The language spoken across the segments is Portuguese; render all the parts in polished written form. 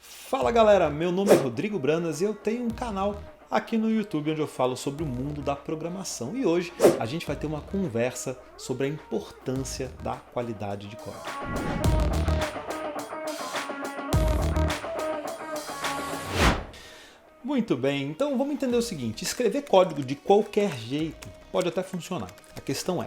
Fala galera, meu nome é Rodrigo Branas e eu tenho um canal aqui no YouTube onde eu falo sobre o mundo da programação. E hoje a gente vai ter uma conversa sobre a importância da qualidade de código. Muito bem, então vamos entender o seguinte: escrever código de qualquer jeito pode até funcionar. A questão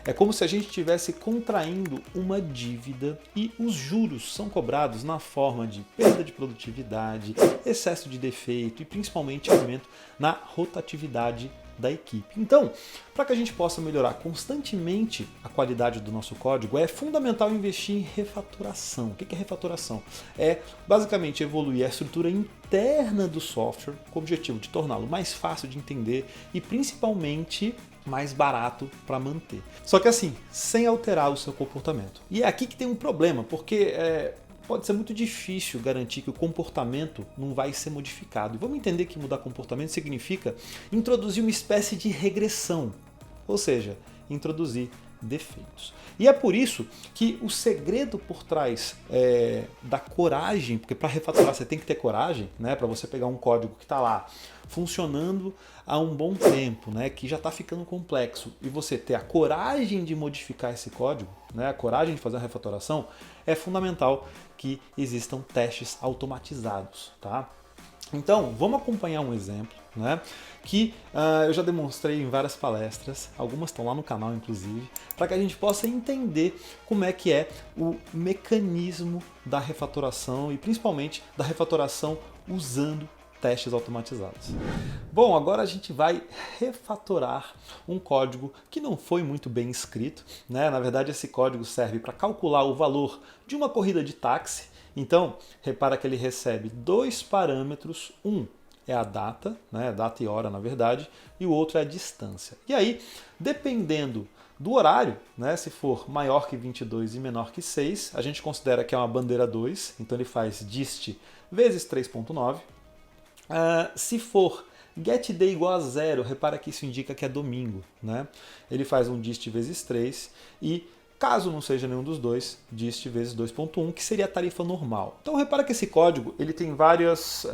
é como se a gente estivesse contraindo uma dívida e os juros são cobrados na forma de perda de produtividade, excesso de defeito e principalmente aumento na rotatividade da equipe. Então, para que a gente possa melhorar constantemente a qualidade do nosso código, é fundamental investir em refatoração. O que é refatoração? É basicamente evoluir a estrutura interna do software com o objetivo de torná-lo mais fácil de entender e principalmente mais barato para manter. Só que assim, sem alterar o seu comportamento. E é aqui que tem um problema, porque pode ser muito difícil garantir que o comportamento não vai ser modificado. E vamos entender que mudar comportamento significa introduzir uma espécie de regressão, ou seja, introduzir defeitos. E é por isso que o segredo por trás da coragem, porque para refatorar você tem que ter coragem, né, para você pegar um código que está lá funcionando há um bom tempo, né, que já está ficando complexo, e você ter a coragem de modificar esse código, né, a coragem de fazer a refatoração, é fundamental que existam testes automatizados, tá? Então, vamos acompanhar um exemplo, né, que eu já demonstrei em várias palestras, algumas estão lá no canal inclusive, para que a gente possa entender como é que é o mecanismo da refatoração e principalmente da refatoração usando testes automatizados. Bom, agora a gente vai refatorar um código que não foi muito bem escrito, né? Na verdade, esse código serve para calcular o valor de uma corrida de táxi. Então, repara que ele recebe dois parâmetros, um é a data, né? Data e hora na verdade, e o outro é a distância. E aí, dependendo do horário, né, se for maior que 22 e menor que 6, a gente considera que é uma bandeira 2, então ele faz dist vezes 3.9. Se for getDay igual a 0, repara que isso indica que é domingo, né? Ele faz um dist vezes 3 e, caso não seja nenhum dos dois, dist vezes 2.1, que seria a tarifa normal. Então repara que esse código ele tem vários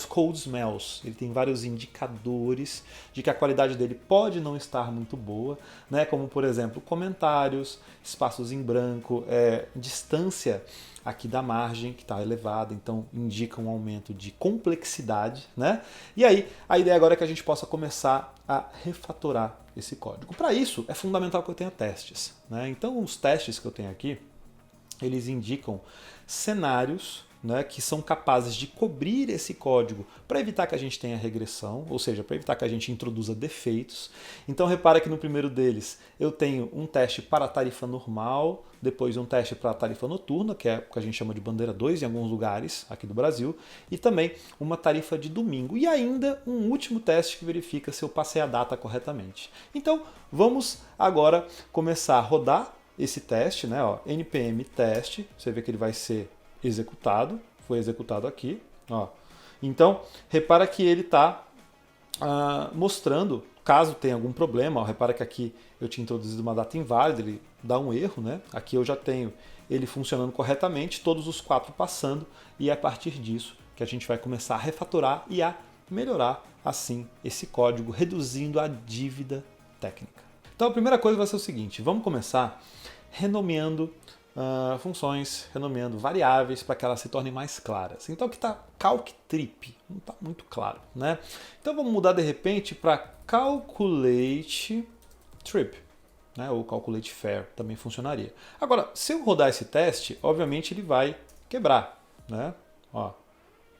code smells, ele tem vários indicadores de que a qualidade dele pode não estar muito boa, né? Como por exemplo comentários, espaços em branco, distância aqui da margem que está elevada, então indica um aumento de complexidade, né? E aí a ideia agora é que a gente possa começar a refatorar esse código. Para isso é fundamental que eu tenha testes, né? Então os testes que eu tenho aqui, eles indicam cenários, né, que são capazes de cobrir esse código para evitar que a gente tenha regressão, ou seja, para evitar que a gente introduza defeitos. Então repara que no primeiro deles eu tenho um teste para a tarifa normal, depois um teste para a tarifa noturna, que é o que a gente chama de bandeira 2 em alguns lugares aqui do Brasil, e também uma tarifa de domingo. E ainda um último teste que verifica se eu passei a data corretamente. Então vamos agora começar a rodar esse teste, né, ó, npm teste, você vê que ele vai ser executado, foi executado aqui, ó. Então, repara que ele está mostrando, caso tenha algum problema, ó, repara que aqui eu tinha introduzido uma data inválida, ele dá um erro, né? Aqui eu já tenho ele funcionando corretamente, todos os 4 passando, e é a partir disso que a gente vai começar a refatorar e a melhorar, assim, esse código, reduzindo a dívida técnica. Então, a primeira coisa vai ser o seguinte, vamos começar renomeando funções, renomeando variáveis para que elas se tornem mais claras. Então aqui está calctrip, não está muito claro, né? Então vamos mudar de repente para calculate trip, né? Ou calculate fare, também funcionaria. Agora, se eu rodar esse teste, obviamente ele vai quebrar, né? Ó,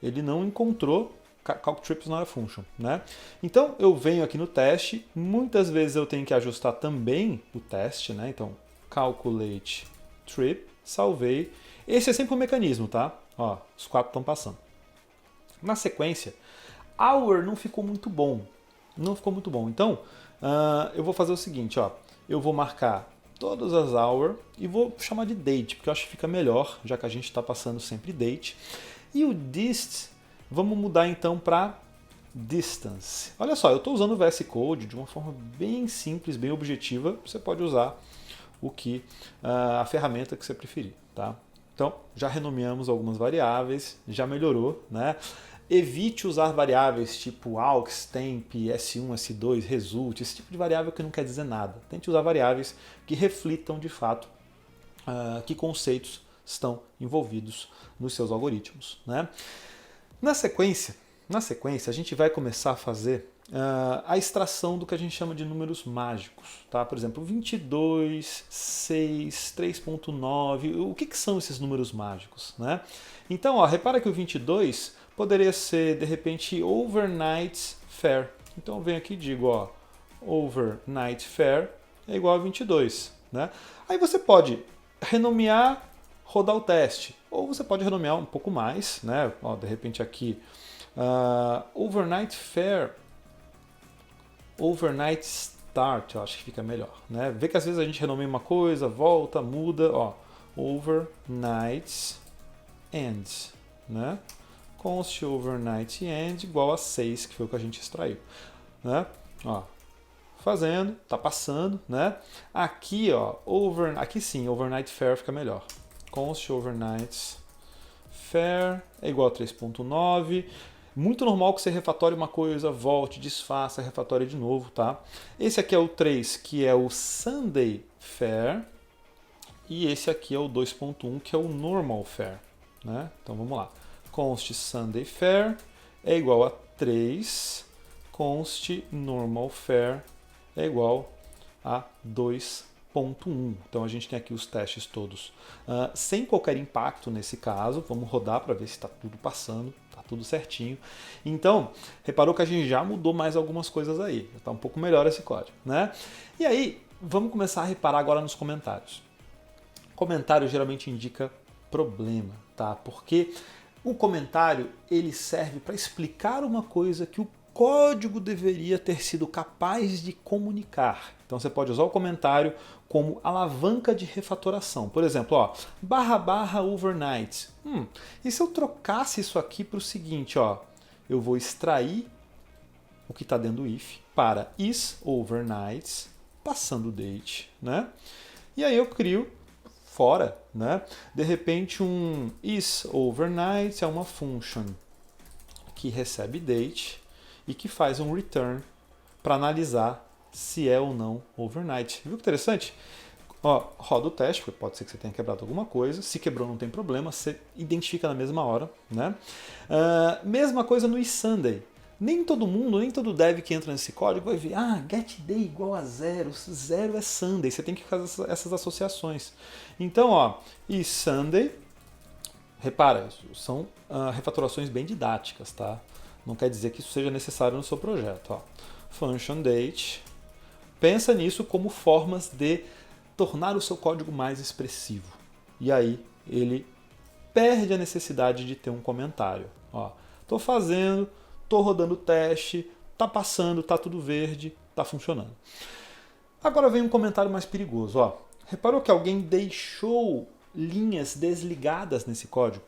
ele não encontrou calctrip is not a function, né? Então eu venho aqui no teste, muitas vezes eu tenho que ajustar também o teste, né? Então calculate trip, salvei. Esse é sempre um mecanismo, tá? Ó, os 4 estão passando. Na sequência, hour não ficou muito bom. Não ficou muito bom. Então, eu vou fazer o seguinte, ó. Eu vou marcar todas as hour e vou chamar de date, porque eu acho que fica melhor, já que a gente está passando sempre date. E o dist, vamos mudar então para distance. Olha só, eu estou usando o VS Code de uma forma bem simples, bem objetiva. Você pode usar a ferramenta que você preferir, tá? Então, já renomeamos algumas variáveis, já melhorou, né? Evite usar variáveis tipo aux, temp, s1, s2, result, esse tipo de variável que não quer dizer nada. Tente usar variáveis que reflitam de fato que conceitos estão envolvidos nos seus algoritmos, né? Na sequência, a gente vai começar a fazer a extração do que a gente chama de números mágicos. Tá? Por exemplo, 22, 6, 3.9, o que são esses números mágicos? Né? Então, ó, repara que o 22 poderia ser, de repente, overnight fair. Então eu venho aqui e digo, ó, overnight fair é igual a 22. Né? Aí você pode renomear, rodar o teste, ou você pode renomear um pouco mais, né? Ó, de repente aqui, overnight fair, overnight start, eu acho que fica melhor, né? Vê que às vezes a gente renomeia uma coisa, volta, muda, ó, overnight end, né? Const overnight end igual a 6, que foi o que a gente extraiu, né? Ó, fazendo, tá passando, né? Aqui, ó, aqui sim, overnight fair fica melhor. Const overnight fair é igual a 3.9. Muito normal que você refatore uma coisa, volte, desfaça, refatore de novo, tá? Esse aqui é o 3, que é o Sunday fair. E esse aqui é o 2.1, que é o normal fair, né? Então vamos lá. Const Sunday fair é igual a 3. Const normal fair é igual a 2.1. Então a gente tem aqui os testes todos sem qualquer impacto nesse caso. Vamos rodar para ver se está tudo passando, está tudo certinho. Então, reparou que a gente já mudou mais algumas coisas aí. Está um pouco melhor esse código, né? E aí, vamos começar a reparar agora nos comentários. Comentário geralmente indica problema, tá? Porque o comentário ele serve para explicar uma coisa que o código deveria ter sido capaz de comunicar. Então você pode usar o comentário como alavanca de refatoração. Por exemplo, ó, // overnight. E se eu trocasse isso aqui para o seguinte, ó, eu vou extrair o que está dentro do if para is overnight, passando o date, né? E aí eu crio fora, né? De repente um is overnight é uma function que recebe date e que faz um return para analisar se é ou não overnight. Viu que interessante? Ó, roda o teste, porque pode ser que você tenha quebrado alguma coisa. Se quebrou, não tem problema, você identifica na mesma hora, né? Mesma coisa no isSunday. Nem todo mundo, nem todo dev que entra nesse código vai ver, getDay igual a 0, 0 é Sunday. Você tem que fazer essas associações. Então, ó, isSunday, repara, são refatorações bem didáticas, tá? Não quer dizer que isso seja necessário no seu projeto. Ó. Function date. Pensa nisso como formas de tornar o seu código mais expressivo. E aí ele perde a necessidade de ter um comentário. Estou fazendo, estou rodando o teste, está passando, está tudo verde, está funcionando. Agora vem um comentário mais perigoso. Ó. Reparou que alguém deixou linhas desligadas nesse código?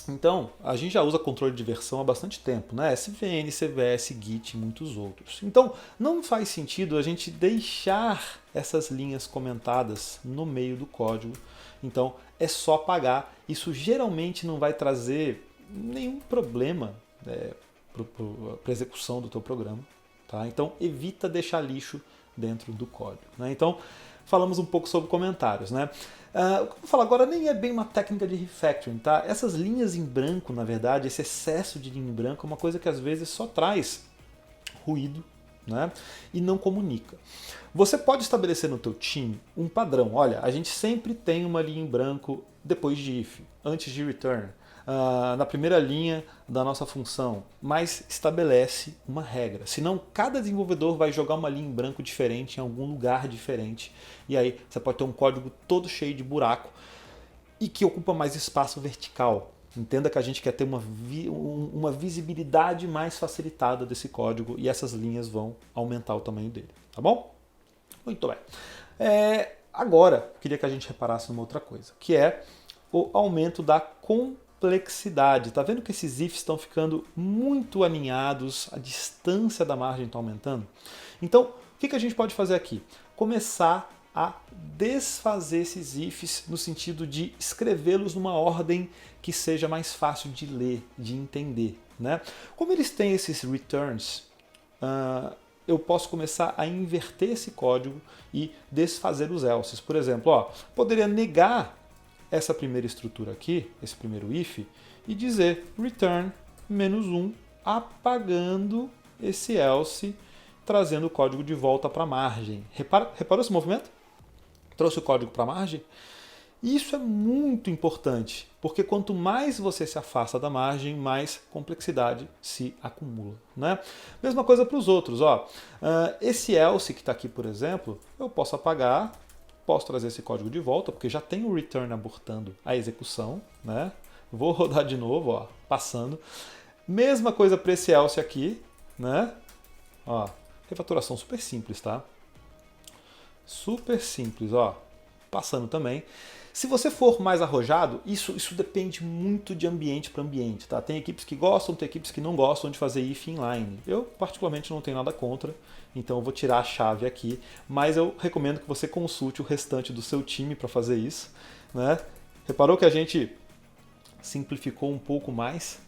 Então, a gente já usa controle de versão há bastante tempo, né? SVN, CVS, Git e muitos outros. Então, não faz sentido a gente deixar essas linhas comentadas no meio do código. Então, é só apagar. Isso geralmente não vai trazer nenhum problema para a execução do teu programa. Tá? Então, evita deixar lixo dentro do código. Né? Então, falamos um pouco sobre comentários, né? O que eu vou falar agora nem é bem uma técnica de refactoring, tá? Essas linhas em branco, na verdade, esse excesso de linha em branco é uma coisa que às vezes só traz ruído, né? E não comunica. Você pode estabelecer no teu time um padrão. Olha, a gente sempre tem uma linha em branco depois de if, antes de return. Na primeira linha da nossa função, mas estabelece uma regra. Senão, cada desenvolvedor vai jogar uma linha em branco diferente em algum lugar diferente. E aí você pode ter um código todo cheio de buraco e que ocupa mais espaço vertical. Entenda que a gente quer ter uma visibilidade mais facilitada desse código e essas linhas vão aumentar o tamanho dele. Tá bom? Muito bem. Agora, eu queria que a gente reparasse numa outra coisa, que é o aumento da complexidade. Tá vendo que esses ifs estão ficando muito aninhados, a distância da margem está aumentando? Então, o que a gente pode fazer aqui? Começar a desfazer esses ifs no sentido de escrevê-los numa ordem que seja mais fácil de ler, de entender, né? Como eles têm esses returns, eu posso começar a inverter esse código e desfazer os elses. Por exemplo, poderia negar essa primeira estrutura aqui, esse primeiro if, e dizer return -1, apagando esse else, trazendo o código de volta para a margem. Reparou esse movimento? Trouxe o código para a margem? Isso é muito importante, porque quanto mais você se afasta da margem, mais complexidade se acumula, né? Mesma coisa para os outros. Esse else que está aqui, por exemplo, eu posso apagar, posso trazer esse código de volta, porque já tem o return abortando a execução, né? Vou rodar de novo, passando. Mesma coisa para esse else aqui, né? Refatoração super simples, tá? Super simples, passando também. Se você for mais arrojado, isso depende muito de ambiente para ambiente, tá? Tem equipes que gostam, tem equipes que não gostam de fazer if inline. Eu, particularmente, não tenho nada contra, então eu vou tirar a chave aqui, mas eu recomendo que você consulte o restante do seu time para fazer isso, né? Reparou que a gente simplificou um pouco mais,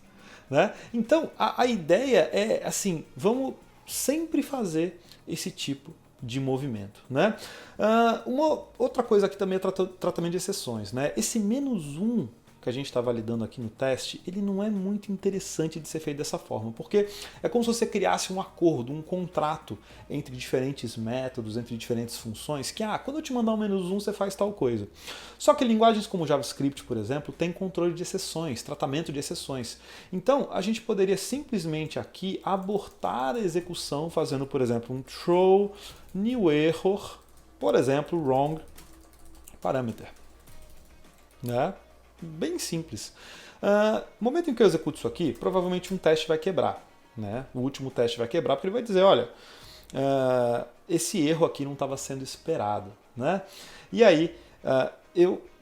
né? Então, a ideia é assim, vamos sempre fazer esse tipo de movimento, né? Uma outra coisa aqui também é tratamento de exceções, né? Esse -1 que a gente está validando aqui no teste, ele não é muito interessante de ser feito dessa forma, porque é como se você criasse um acordo, um contrato entre diferentes métodos, entre diferentes funções, que quando eu te mandar um -1 você faz tal coisa. Só que linguagens como JavaScript, por exemplo, tem controle de exceções, tratamento de exceções. Então, a gente poderia simplesmente aqui abortar a execução fazendo, por exemplo, um throw new error, por exemplo, wrong parameter, né? Bem simples. No momento em que eu executo isso aqui, provavelmente um teste vai quebrar, né? O último teste vai quebrar porque ele vai dizer, olha, esse erro aqui não estava sendo esperado, né? E aí,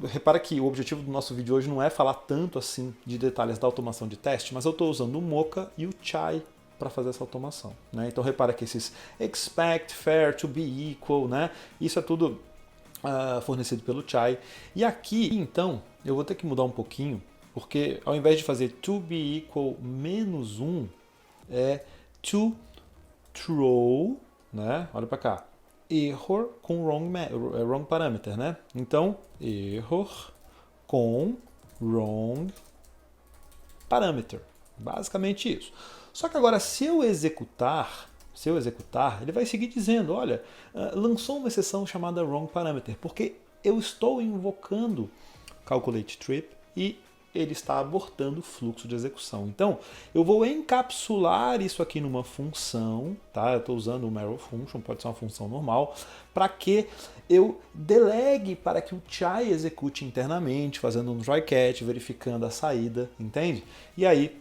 repara que o objetivo do nosso vídeo hoje não é falar tanto assim de detalhes da automação de teste, mas eu estou usando o Mocha e o Chai para fazer essa automação, né? Então repara que esses expect, fair, to be equal, né? Isso é tudo fornecido pelo Chai. E aqui, então, eu vou ter que mudar um pouquinho, porque ao invés de fazer to be equal -1, é to throw, né? Olha para cá, error com wrong parameter, né? Então, error com wrong parameter. Basicamente isso. Só que agora, se eu executar, ele vai seguir dizendo, olha, lançou uma exceção chamada wrong parameter, porque eu estou invocando calculate trip e ele está abortando o fluxo de execução. Então, eu vou encapsular isso aqui numa função, tá? Eu estou usando uma arrow function, pode ser uma função normal, para que eu delegue para que o Chai execute internamente, fazendo um try catch, verificando a saída, entende? E aí,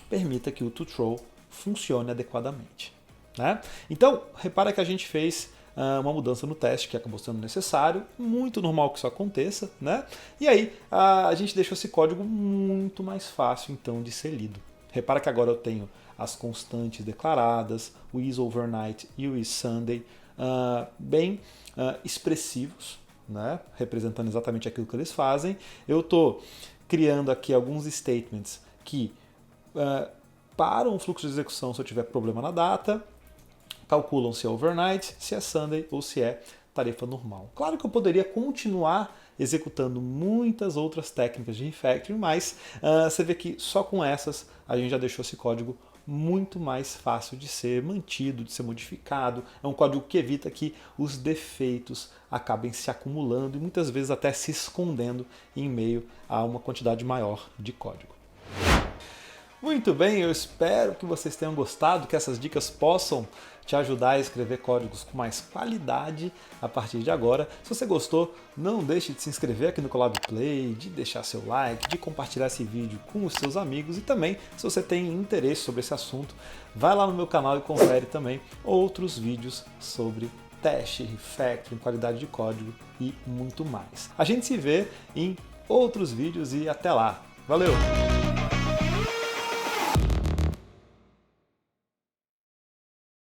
permita que o toThrow funcione adequadamente, né? Então, repara que a gente fez uma mudança no teste que acabou sendo necessário, muito normal que isso aconteça, né? E aí a gente deixou esse código muito mais fácil então de ser lido. Repara que agora eu tenho as constantes declaradas, o isOvernight e o isSunday bem expressivos, né? Representando exatamente aquilo que eles fazem. Eu estou criando aqui alguns statements que param o fluxo de execução se eu tiver problema na data, calculam se é overnight, se é Sunday ou se é tarefa normal. Claro que eu poderia continuar executando muitas outras técnicas de refactoring, mas você vê que só com essas a gente já deixou esse código muito mais fácil de ser mantido, de ser modificado. É um código que evita que os defeitos acabem se acumulando e muitas vezes até se escondendo em meio a uma quantidade maior de código. Muito bem, eu espero que vocês tenham gostado, que essas dicas possam te ajudar a escrever códigos com mais qualidade a partir de agora. Se você gostou, não deixe de se inscrever aqui no Colab Play, de deixar seu like, de compartilhar esse vídeo com os seus amigos e também, se você tem interesse sobre esse assunto, vai lá no meu canal e confere também outros vídeos sobre teste, refactoring, qualidade de código e muito mais. A gente se vê em outros vídeos e até lá. Valeu!